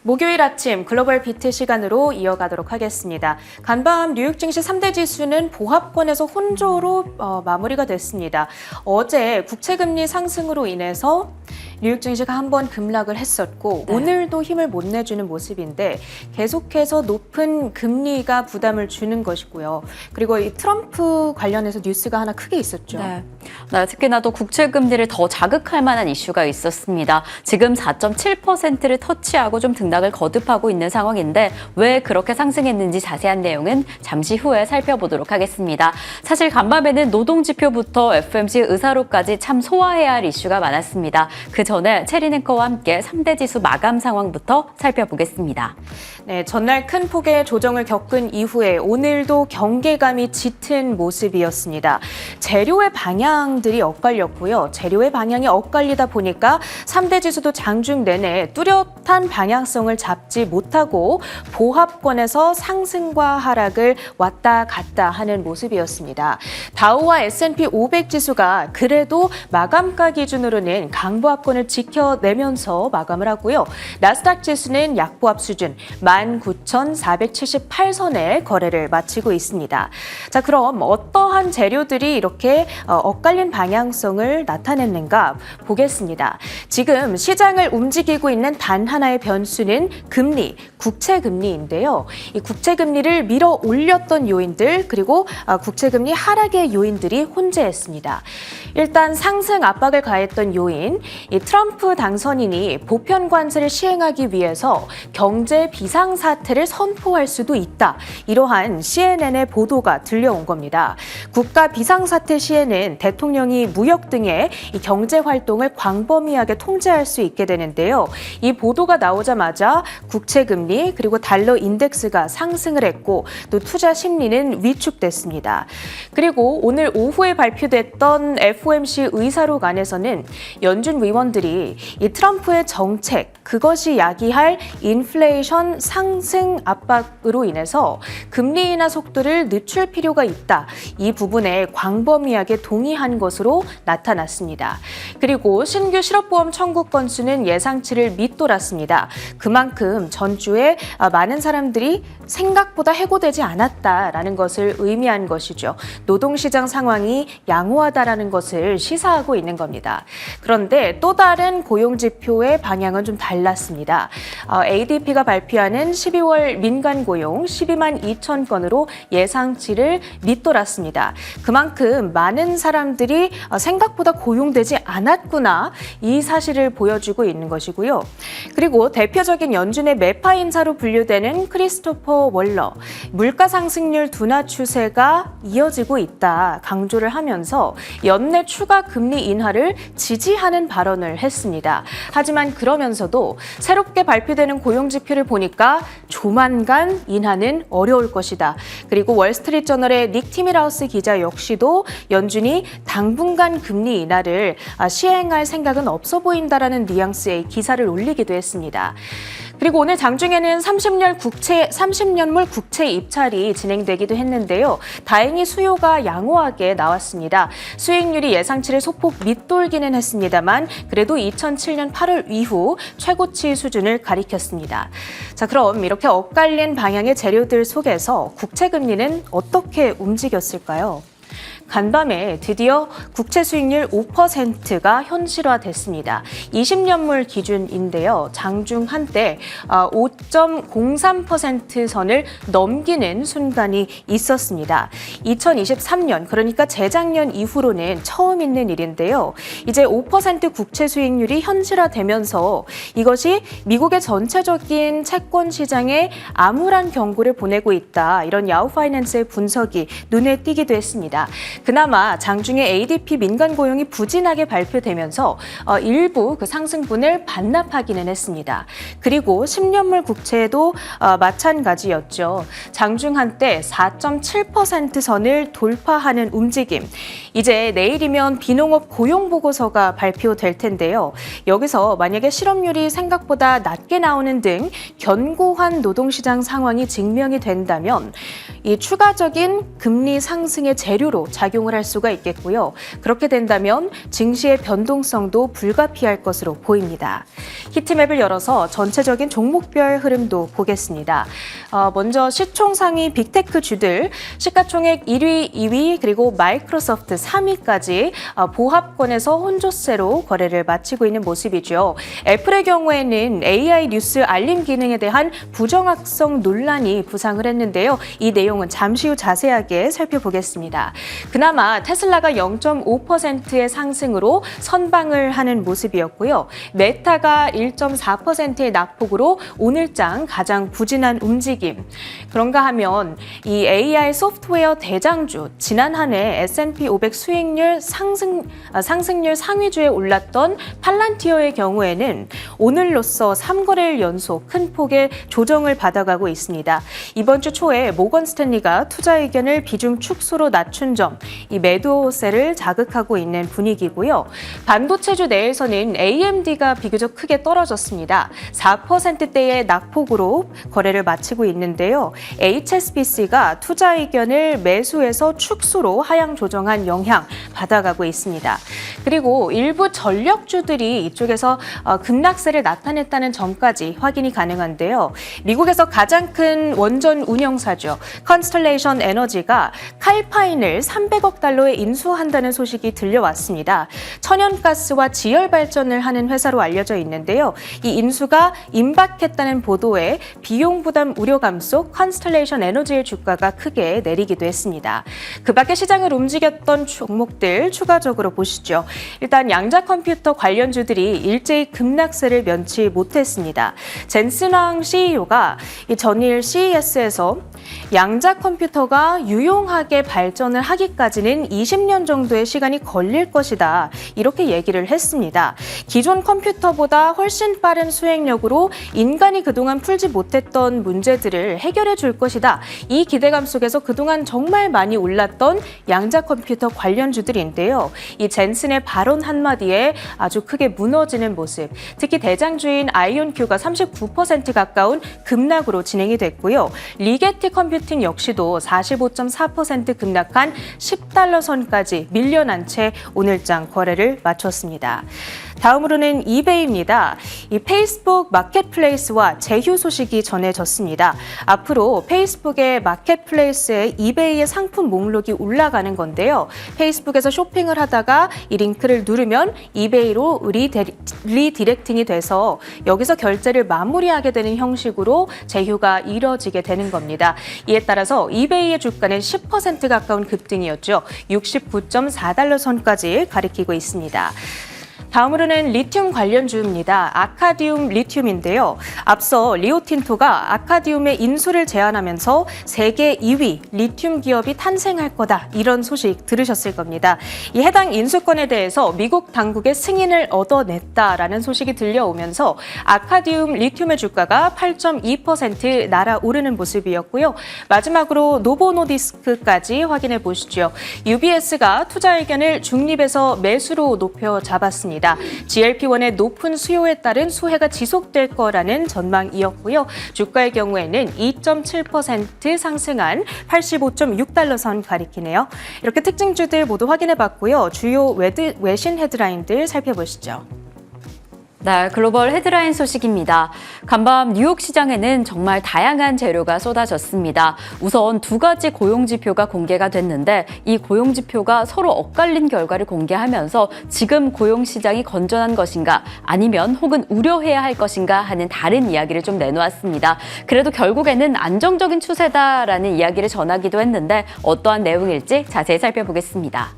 목요일 아침 글로벌 비트 시간으로 이어가도록 하겠습니다. 간밤 뉴욕 증시 3대 지수는 보합권에서 혼조로 마무리가 됐습니다. 어제 국채금리 상승으로 인해서 뉴욕 증시가 한번 급락을 했었고 오늘도 힘을 못 내주는 모습인데 계속해서 높은 금리가 부담을 주는 것이고요. 그리고 이 트럼프 관련해서 뉴스가 하나 크게 있었죠. 네, 특히나 또 국채금리를 더 자극할 만한 이슈가 있었습니다. 지금 4.7%를 터치하고 좀 등락을 거듭하고 있는 상황인데 왜 그렇게 상승했는지 자세한 내용은 잠시 후에 살펴보도록 하겠습니다. 사실 간밤에는 노동지표부터 FOMC 의사로까지 참 소화해야 할 이슈가 많았습니다. 그 전에 체린 앵커와 함께 3대 지수 마감 상황부터 살펴보겠습니다. 네, 전날 큰 폭의 조정을 겪은 이후에 오늘도 경계감이 짙은 모습이었습니다. 재료의 방향들이 엇갈렸고요. 재료의 방향이 엇갈리다 보니까 3대 지수도 장중 내내 뚜렷한 방향성을 잡지 못하고 보합권에서 상승과 하락을 왔다 갔다 하는 모습이었습니다. 다우와 S&P 500 지수가 그래도 마감가 기준으로는 강보합권을 지켜내면서 마감을 하고요. 나스닥 지수는 약보합 수준 19,478선에 거래를 마치고 있습니다. 자, 그럼 어떠한 재료들이 이렇게 엇갈린 방향성을 나타냈는가 보겠습니다. 지금 시장을 움직이고 있는 단 하나의 변수는 금리, 국채금리인데요. 이 국채금리를 밀어 올렸던 요인들 그리고 국채금리 하락의 요인들이 혼재했습니다. 일단 상승 압박을 가했던 요인, 이 트럼프 당선인이 보편 관세를 시행하기 위해서 경제 비상사태를 선포할 수도 있다. 이러한 CNN의 보도가 들려온 겁니다. 국가 비상사태 시에는 대통령이 무역 등의 이 경제 활동을 광범위하게 통제할 수 있게 되는데요. 이 보도가 나오자마자 국채금리 그리고 달러 인덱스가 상승을 했고 또 투자 심리는 위축됐습니다. 그리고 오늘 오후에 발표됐던 FOMC 의사록 안에서는 연준 의원들이 이 트럼프의 정책 그것이 야기할 인플레이션 상승 압박으로 인해서 금리 인하 속도를 늦출 필요가 있다. 이 부분에 광범위하게 동의한 것으로 나타났습니다. 그리고 신규 실업보험 청구 건수는 예상치를 밑돌았습니다. 그만큼 전주에 많은 사람들이 생각보다 해고되지 않았다라는 것을 의미한 것이죠. 노동시장 상황이 양호하다라는 것을 시사하고 있는 겁니다. 그런데 또 다른 고용지표의 방향은 좀 달랐습니다. ADP가 발표하는 12월 민간 고용 12만 2천 건으로 예상치를 밑돌았습니다. 그만큼 많은 사람들이 생각보다 고용되지 않았구나 이 사실을 보여주고 있는 것이고요. 그리고 대표적인 연준의 매파 인사로 분류되는 크리스토퍼 월러, 물가 상승률 둔화 추세가 이어지고 있다 강조를 하면서 연내 추가 금리 인하를 지지하는 발언을 했습니다. 하지만 그러면서도 새롭게 발표되는 고용지표를 보니까 조만간 인하는 어려울 것이다. 그리고 월스트리트저널의 닉 티밀하우스 기자 역시도 연준이 당분간 금리 인하를 시행할 생각은 없어 보인다라는 뉘앙스의 기사를 올리기도 했습니다. 그리고 오늘 장중에는 30년물 국채 입찰이 진행되기도 했는데요. 다행히 수요가 양호하게 나왔습니다. 수익률이 예상치를 소폭 밑돌기는 했습니다만 그래도 2007년 8월 이후 최고치 수준을 가리켰습니다. 자, 그럼 이렇게 엇갈린 방향의 재료들 속에서 국채금리는 어떻게 움직였을까요? 간밤에 드디어 국채 수익률 5%가 현실화됐습니다. 20년물 기준인데요. 장중 한때 5.03% 선을 넘기는 순간이 있었습니다. 2023년 그러니까 재작년 이후로는 처음 있는 일인데요. 이제 5% 국채 수익률이 현실화되면서 이것이 미국의 전체적인 채권 시장에 암울한 경고를 보내고 있다. 이런 야후 파이낸스의 분석이 눈에 띄기도 했습니다. 그나마 장중에 ADP 민간 고용이 부진하게 발표되면서 일부 그 상승분을 반납하기는 했습니다. 그리고 10년물 국채도 마찬가지였죠. 장중 한때 4.7% 선을 돌파하는 움직임. 이제 내일이면 비농업 고용 보고서가 발표될 텐데요. 여기서 만약에 실업률이 생각보다 낮게 나오는 등 견고한 노동시장 상황이 증명이 된다면 이 추가적인 금리 상승의 재료로 작용 작용을 할 수가 있겠고요. 그렇게 된다면 증시의 변동성도 불가피할 것으로 보입니다. 히트맵을 열어서 전체적인 종목별 흐름도 보겠습니다. 먼저 시총 상위 빅테크 주들, 시가총액 1위, 2위, 그리고 마이크로소프트 3위까지 보합권에서 혼조세로 거래를 마치고 있는 모습이죠. 애플의 경우에는 AI 뉴스 알림 기능에 대한 부정확성 논란이 부상을 했는데요. 이 내용은 잠시 후 자세하게 살펴보겠습니다. 그나마 테슬라가 0.5%의 상승으로 선방을 하는 모습이었고요. 메타가 1.4%의 낙폭으로 오늘장 가장 부진한 움직임. 그런가 하면 이 AI 소프트웨어 대장주, 지난 한 해 S&P 500 수익률 상승률 상위주에 올랐던 팔란티어의 경우에는 오늘로써 3거래일 연속 큰 폭의 조정을 받아가고 있습니다. 이번 주 초에 모건 스탠리가 투자 의견을 비중 축소로 낮춘 점, 이 매도세를 자극하고 있는 분위기고요. 반도체주 내에서는 AMD가 비교적 크게 떨어졌습니다. 4%대의 낙폭으로 거래를 마치고 있는데요. HSBC가 투자 의견을 매수해서 축소로 하향 조정한 영향 받아가고 있습니다. 그리고 일부 전력주들이 이쪽에서 급락세를 나타냈다는 점까지 확인이 가능한데요. 미국에서 가장 큰 원전 운영사죠. 컨스텔레이션 에너지가 칼파인을 300억 달러에 인수한다는 소식이 들려왔습니다. 천연가스와 지열 발전을 하는 회사로 알려져 있는데요. 이 인수가 임박했다는 보도에 비용 부담 우려감 속 컨스텔레이션 에너지의 주가가 크게 내리기도 했습니다. 그 밖에 시장을 움직였던 종목들 추가적으로 보시죠. 일단 양자 컴퓨터 관련주들이 일제히 급락세를 면치 못했습니다. 젠슨왕 CEO가 전일 CES에서 양자 컴퓨터가 유용하게 발전을 하기까지는 20년 정도의 시간이 걸릴 것이다. 이렇게 얘기를 했습니다. 기존 컴퓨터보다 훨씬 빠른 수행력으로 인간이 그동안 풀지 못했던 문제들을 해결해 줄 것이다. 이 기대감 속에서 그동안 정말 많이 올랐던 양자 컴퓨터 관련주들인데요. 이 젠슨의 발언 한마디에 아주 크게 무너지는 모습. 특히 대장주인 아이온큐가 39% 가까운 급락으로 진행이 됐고요. 리게티 컴퓨팅 역시도 45.4% 급락한 10달러 선까지 밀려난 채 오늘장 거래를 마쳤습니다. 다음으로는 이베이입니다. 이 페이스북 마켓플레이스와 제휴 소식이 전해졌습니다. 앞으로 페이스북의 마켓플레이스에 이베이의 상품 목록이 올라가는 건데요. 페이스북에서 쇼핑을 하다가 이 링크를 누르면 이베이로 리디렉팅이 돼서 여기서 결제를 마무리하게 되는 형식으로 제휴가 이뤄지게 되는 겁니다. 이에 따라서 이베이의 주가는 10% 가까운 급등이었죠. 69.4달러 선까지 가리키고 있습니다. 다음으로는 리튬 관련주입니다. 아카디움 리튬인데요. 앞서 리오틴토가 아카디움의 인수를 제안하면서 세계 2위 리튬 기업이 탄생할 거다. 이런 소식 들으셨을 겁니다. 이 해당 인수권에 대해서 미국 당국의 승인을 얻어냈다라는 소식이 들려오면서 아카디움 리튬의 주가가 8.2% 날아오르는 모습이었고요. 마지막으로 노보노디스크까지 확인해 보시죠. UBS가 투자 의견을 중립에서 매수로 높여 잡았습니다. GLP-1의 높은 수요에 따른 수혜가 지속될 거라는 전망이었고요. 주가의 경우에는 2.7% 상승한 85.6달러 선 가리키네요. 이렇게 특징주들 모두 확인해봤고요. 주요 외신 헤드라인들 살펴보시죠. 네, 글로벌 헤드라인 소식입니다. 간밤 뉴욕 시장에는 정말 다양한 재료가 쏟아졌습니다. 우선 두 가지 고용지표가 공개가 됐는데 이 고용지표가 서로 엇갈린 결과를 공개하면서 지금 고용시장이 건전한 것인가 아니면 혹은 우려해야 할 것인가 하는 다른 이야기를 좀 내놓았습니다. 그래도 결국에는 안정적인 추세다라는 이야기를 전하기도 했는데 어떠한 내용일지 자세히 살펴보겠습니다.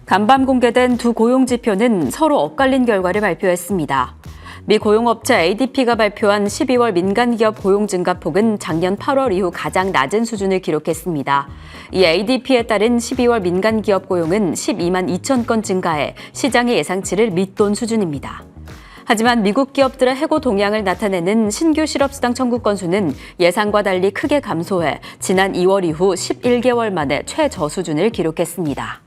간밤 공개된 두 고용지표는 서로 엇갈린 결과를 발표했습니다. 미 고용업체 ADP가 발표한 12월 민간기업 고용 증가폭은 작년 8월 이후 가장 낮은 수준을 기록했습니다. 이 ADP에 따른 12월 민간기업 고용은 12만 2천 건 증가해 시장의 예상치를 밑돈 수준입니다. 하지만 미국 기업들의 해고 동향을 나타내는 신규 실업수당 청구 건수는 예상과 달리 크게 감소해 지난 2월 이후 11개월 만에 최저 수준을 기록했습니다.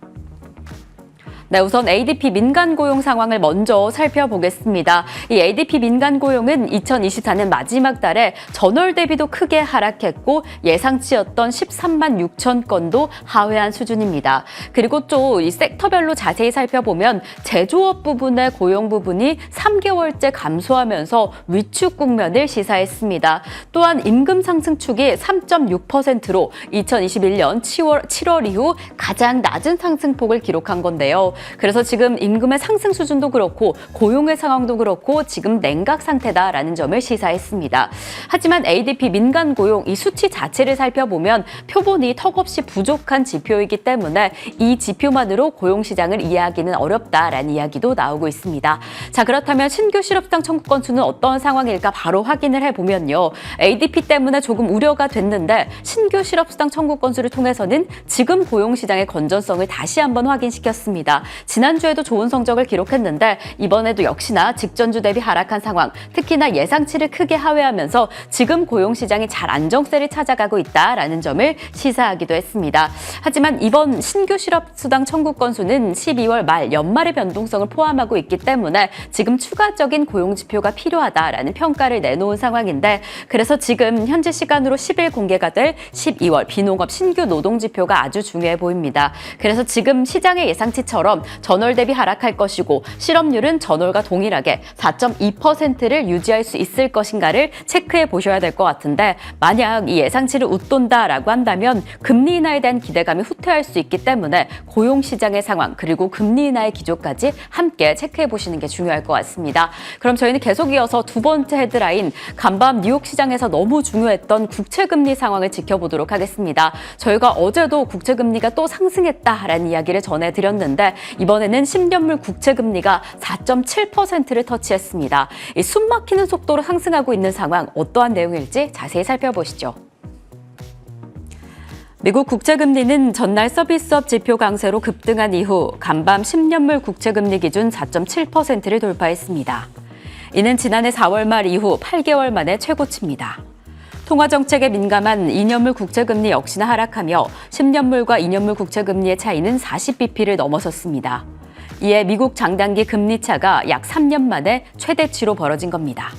네, 우선 ADP 민간 고용 상황을 먼저 살펴보겠습니다. 이 ADP 민간 고용은 2024년 마지막 달에 전월 대비도 크게 하락했고 예상치였던 13만 6천 건도 하회한 수준입니다. 그리고 또 이 섹터별로 자세히 살펴보면 제조업 부분의 고용 부분이 3개월째 감소하면서 위축 국면을 시사했습니다. 또한 임금 상승 축이 3.6%로 2021년 7월 이후 가장 낮은 상승폭을 기록한 건데요. 그래서 지금 임금의 상승 수준도 그렇고 고용의 상황도 그렇고 지금 냉각 상태다라는 점을 시사했습니다. 하지만 ADP 민간 고용 이 수치 자체를 살펴보면 표본이 턱없이 부족한 지표이기 때문에 이 지표만으로 고용 시장을 이해하기는 어렵다라는 이야기도 나오고 있습니다. 자, 그렇다면 신규 실업수당 청구 건수는 어떤 상황일까 바로 확인을 해보면요. ADP 때문에 조금 우려가 됐는데 신규 실업수당 청구 건수를 통해서는 지금 고용 시장의 건전성을 다시 한번 확인시켰습니다. 지난주에도 좋은 성적을 기록했는데 이번에도 역시나 직전주 대비 하락한 상황, 특히나 예상치를 크게 하회하면서 지금 고용 시장이 잘 안정세를 찾아가고 있다라는 점을 시사하기도 했습니다. 하지만 이번 신규 실업수당 청구 건수는 12월 말 연말의 변동성을 포함하고 있기 때문에 지금 추가적인 고용 지표가 필요하다라는 평가를 내놓은 상황인데 그래서 지금 현지 시간으로 10일 공개가 될 12월 비농업 신규 노동 지표가 아주 중요해 보입니다. 그래서 지금 시장의 예상치처럼 전월 대비 하락할 것이고 실업률은 전월과 동일하게 4.2%를 유지할 수 있을 것인가를 체크해 보셔야 될 것 같은데 만약 이 예상치를 웃돈다라고 한다면 금리 인하에 대한 기대감이 후퇴할 수 있기 때문에 고용 시장의 상황 그리고 금리 인하의 기조까지 함께 체크해 보시는 게 중요할 것 같습니다. 그럼 저희는 계속 이어서 두 번째 헤드라인 간밤 뉴욕 시장에서 너무 중요했던 국채금리 상황을 지켜보도록 하겠습니다. 저희가 어제도 국채금리가 또 상승했다라는 이야기를 전해드렸는데 이번에는 10년물 국채금리가 4.7%를 터치했습니다. 이 숨막히는 속도로 상승하고 있는 상황 어떠한 내용일지 자세히 살펴보시죠. 미국 국채금리는 전날 서비스업 지표 강세로 급등한 이후 간밤 10년물 국채금리 기준 4.7%를 돌파했습니다. 이는 지난해 4월 말 이후 8개월 만에 최고치입니다. 통화정책에 민감한 2년물 국채금리 역시나 하락하며 10년물과 2년물 국채금리의 차이는 40bp를 넘어섰습니다. 이에 미국 장단기 금리 차가 약 3년 만에 최대치로 벌어진 겁니다.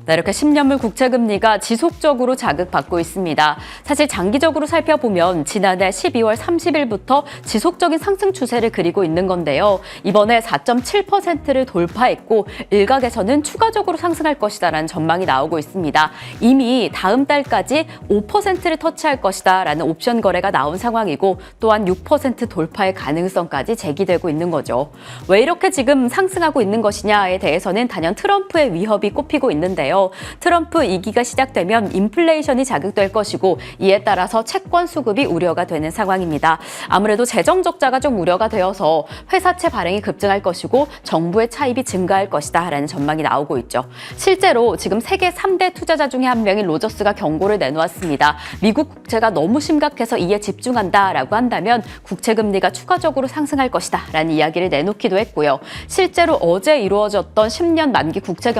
네, 이렇게 10년물 국채금리가 지속적으로 자극받고 있습니다. 사실 장기적으로 살펴보면 지난해 12월 30일부터 지속적인 상승 추세를 그리고 있는 건데요. 이번에 4.7%를 돌파했고 일각에서는 추가적으로 상승할 것이다라는 전망이 나오고 있습니다. 이미 다음 달까지 5%를 터치할 것이다라는 옵션 거래가 나온 상황이고 또한 6% 돌파의 가능성까지 제기되고 있는 거죠. 왜 이렇게 지금 상승하고 있는 것이냐에 대해서는 단연 트럼프의 위협이 꼽히고 있는데요. 트럼프 2기가 시작되면 인플레이션이 자극될 것이고 이에 따라서 채권 수급이 우려가 되는 상황입니다. 아무래도 재정 적자가 좀 우려가 되어서 회사채 발행이 급증할 것이고 정부의 차입이 증가할 것이다라는 전망이 나오고 있죠. 실제로 지금 세계 3대 투자자 중에 한 명인 로저스가 경고를 내놓았습니다. 미국 국채가 너무 심각해서 이에 집중한다라고 한다면 국채금리가 추가적으로 상승할 것이다라는 이야기를 내놓기도 했고요. 실제로 어제 이루어졌던 10년 만기 국채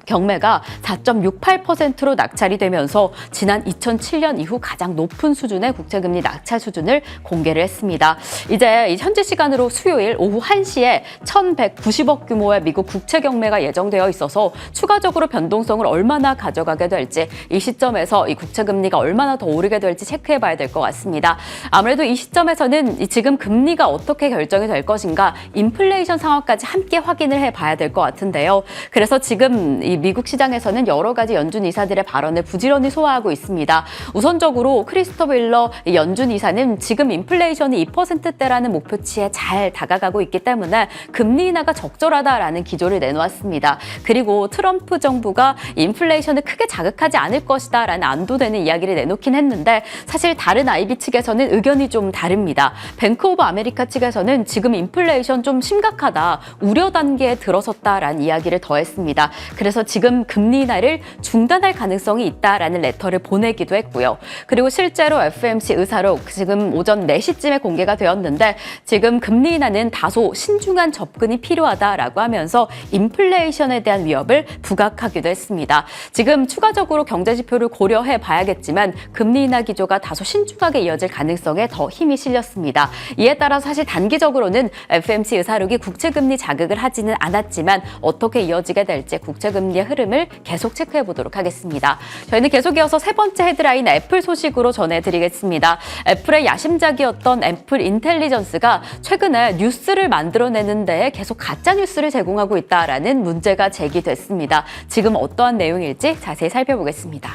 경매가 4.68%로 낙찰이 되면서 지난 2007년 이후 가장 높은 수준의 국채금리 낙찰 수준을 공개를 했습니다. 이제 현지 시간으로 수요일 오후 1시에 1,190억 규모의 미국 국채 경매가 예정되어 있어서 추가적으로 변동성을 얼마나 가져가게 될지 이 시점에서 이 국채금리가 얼마나 더 오르게 될지 체크해봐야 될 것 같습니다. 아무래도 이 시점에서는 지금 금리가 어떻게 결정이 될 것인가 인플레이션 상황까지 함께 확인을 해봐야 될 것 같은데요. 그래서 지금 이 미국 시장에서는 여러 가지 연준 이사들의 발언을 부지런히 소화하고 있습니다. 우선적으로 크리스토퍼 윌러 연준 이사는 지금 인플레이션이 2%대라는 목표치에 잘 다가가고 있기 때문에 금리 인하가 적절하다라는 기조를 내놓았습니다. 그리고 트럼프 정부가 인플레이션을 크게 자극하지 않을 것이다라는 안도되는 이야기를 내놓긴 했는데 사실 다른 IB 측에서는 의견이 좀 다릅니다. 뱅크 오브 아메리카 측에서는 지금 인플레이션 좀 심각하다, 우려 단계에 들어섰다라는 이야기를 더했습니다. 그래서 지금 금리 인하를 중단할 가능성이 있다라는 레터를 보내기도 했고요. 그리고 실제로 FOMC 의사록 지금 오전 4시쯤에 공개가 되었는데 지금 금리 인하는 다소 신중한 접근이 필요하다라고 하면서 인플레이션에 대한 위협을 부각하기도 했습니다. 지금 추가적으로 경제 지표를 고려해 봐야겠지만 금리 인하 기조가 다소 신중하게 이어질 가능성에 더 힘이 실렸습니다. 이에 따라 사실 단기적으로는 FOMC 의사록이 국채금리 자극을 하지는 않았지만 어떻게 이어지게 될지 국채금리의 흐름을 계속 체크해 보도록 하겠습니다. 저희는 계속 이어서 세 번째 헤드라인 애플 소식으로 전해드리겠습니다. 애플의 야심작이었던 애플 인텔리전스가 최근에 뉴스를 만들어내는데 계속 가짜 뉴스를 제공하고 있다라는 문제가 제기됐습니다. 지금 어떠한 내용일지 자세히 살펴보겠습니다.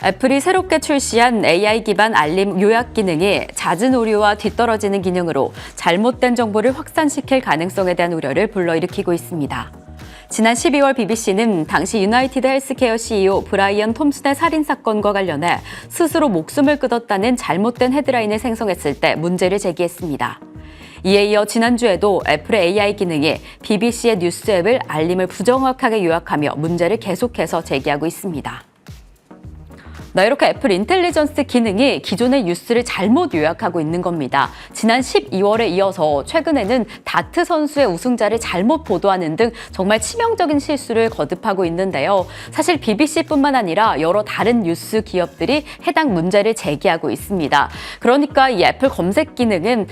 애플이 새롭게 출시한 AI 기반 알림 요약 기능이 잦은 오류와 뒤떨어지는 기능으로 잘못된 정보를 확산시킬 가능성에 대한 우려를 불러일으키고 있습니다. 지난 12월 BBC는 당시 유나이티드 헬스케어 CEO 브라이언 톰슨의 살인 사건과 관련해 스스로 목숨을 끊었다는 잘못된 헤드라인을 생성했을 때 문제를 제기했습니다. 이에 이어 지난주에도 애플의 AI 기능이 BBC의 뉴스 앱을 알림을 부정확하게 요약하며 문제를 계속해서 제기하고 있습니다. 이렇게 애플 인텔리전스 기능이 기존의 뉴스를 잘못 요약하고 있는 겁니다. 지난 12월에 이어서 최근에는 다트 선수의 우승자를 잘못 보도하는 등 정말 치명적인 실수를 거듭하고 있는데요. 사실 BBC뿐만 아니라 여러 다른 뉴스 기업들이 해당 문제를 제기하고 있습니다. 그러니까 이 애플 검색 기능은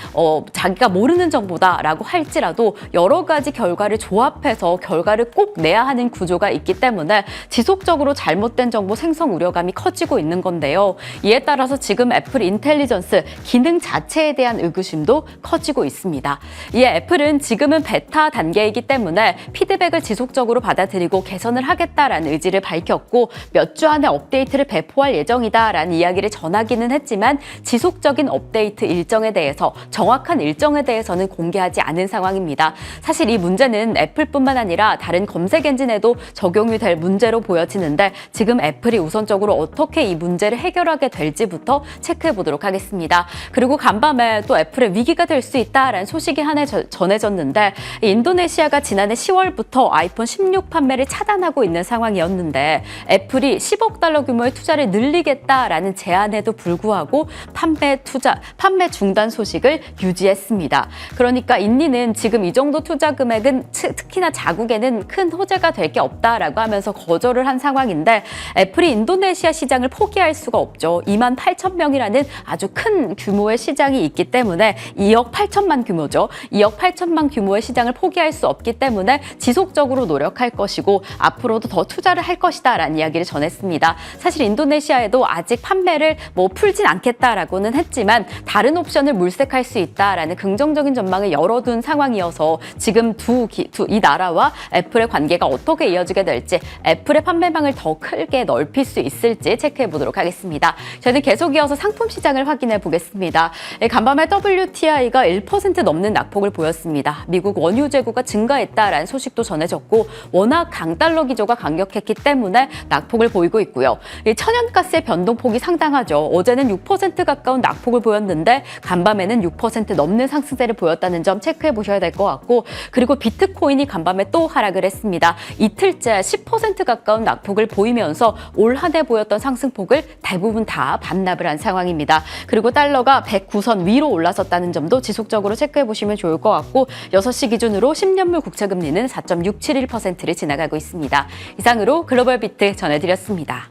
자기가 모르는 정보다라고 할지라도 여러 가지 결과를 조합해서 결과를 꼭 내야 하는 구조가 있기 때문에 지속적으로 잘못된 정보 생성 우려감이 커지고 있는 건데요. 이에 따라서 지금 애플 인텔리전스 기능 자체에 대한 의구심도 커지고 있습니다. 이에 애플은 지금은 베타 단계이기 때문에 피드백을 지속적으로 받아들이고 개선을 하겠다라는 의지를 밝혔고 몇 주 안에 업데이트를 배포할 예정이다라는 이야기를 전하기는 했지만 지속적인 업데이트 일정에 대해서 정확한 일정에 대해서는 공개하지 않은 상황입니다. 사실 이 문제는 애플뿐만 아니라 다른 검색 엔진에도 적용이 될 문제로 보여지는데 지금 애플이 우선적으로 어떻게 이 문제를 해결하게 될지부터 체크해 보도록 하겠습니다. 그리고 간밤에 또 애플의 위기가 될 수 있다라는 소식이 하나 전해졌는데 인도네시아가 지난해 10월부터 아이폰 16 판매를 차단하고 있는 상황이었는데 애플이 10억 달러 규모의 투자를 늘리겠다라는 제안에도 불구하고 판매 중단 소식을 유지했습니다. 그러니까 인니는 지금 이 정도 투자 금액은 특히나 자국에는 큰 호재가 될 게 없다라고 하면서 거절을 한 상황인데 애플이 인도네시아 시장을 포기할 수가 없죠. 2만 8천 명이라는 아주 큰 규모의 시장이 있기 때문에 2억 8천만 규모죠. 2억 8천만 규모의 시장을 포기할 수 없기 때문에 지속적으로 노력할 것이고 앞으로도 더 투자를 할 것이다라는 이야기를 전했습니다. 사실 인도네시아에도 아직 판매를 풀진 않겠다라고는 했지만 다른 옵션을 물색할 수 있다라는 긍정적인 전망을 열어둔 상황이어서 지금 이 나라와 애플의 관계가 어떻게 이어지게 될지 애플의 판매망을 더 크게 넓힐 수 있을지 체크해 보도록 하겠습니다. 저희는 계속 이어서 상품 시장을 확인해 보겠습니다. 간밤에 WTI가 1% 넘는 낙폭을 보였습니다. 미국 원유 재고가 증가했다라는 소식도 전해졌고 워낙 강달러 기조가 강력했기 때문에 낙폭을 보이고 있고요. 천연가스의 변동폭이 상당하죠. 어제는 6% 가까운 낙폭을 보였는데 간밤에는 6% 넘는 상승세를 보였다는 점 체크해 보셔야 될 것 같고 그리고 비트코인이 간밤에 또 하락을 했습니다. 이틀째 10% 가까운 낙폭을 보이면서 올 한 해 보였던 상승폭을 대부분 다 반납을 한 상황입니다. 그리고 달러가 109선 위로 올라섰다는 점도 지속적으로 체크해 보시면 좋을 것 같고 6시 기준으로 10년물 국채금리는 4.671%를 지나가고 있습니다. 이상으로 글로벌 비트 전해드렸습니다.